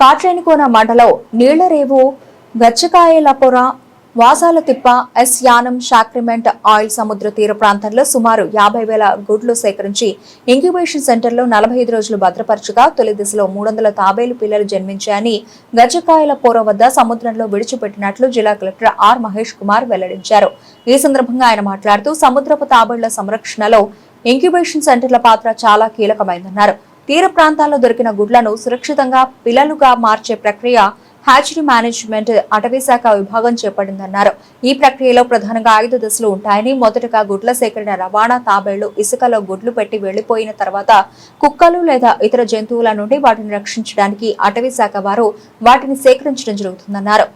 కాట్రేనికోన మండలం నీళ్లరేవు గచ్చకాయలపుర వాసాల తిప్ప yes Yanam శాక్రిమెంట్ oil సముద్ర తీర ప్రాంతంలో సుమారు 50,000 గుడ్లు సేకరించి ఇంక్యుబేషన్ సెంటర్లో 45 రోజులు భద్రపరచగా తొలి దశలో 300 తాబేలు పిల్లలు జన్మించాయని గచ్చకాయలపుర వద్ద సముద్రంలో విడిచిపెట్టినట్లు జిల్లా కలెక్టర్ ఆర్ మహేష్ కుమార్ వెల్లడించారు. ఈ సందర్భంగా ఆయన మాట్లాడుతూ సముద్రపు తాబేళ్ల సంరక్షణలో ఇంక్యుబేషన్ సెంటర్ల పాత్ర చాలా కీలకమైందన్నారు. తీర ప్రాంతాల్లో దొరికిన గుడ్లను సురక్షితంగా పిల్లలుగా మార్చే ప్రక్రియ హ్యాచరీ మేనేజ్మెంట్ అటవీశాఖ విభాగం చేపట్టిందన్నారు. ఈ ప్రక్రియలో ప్రధానంగా 5 దశలు ఉంటాయని, మొదటగా గుడ్ల సేకరణ, రవాణా, తాబేళ్లు ఇసుకలో గుడ్లు పెట్టి వెళ్లిపోయిన తర్వాత కుక్కలు లేదా ఇతర జంతువుల నుండి వాటిని రక్షించడానికి అటవీశాఖ వారు వాటిని సేకరించడం జరుగుతుందన్నారు.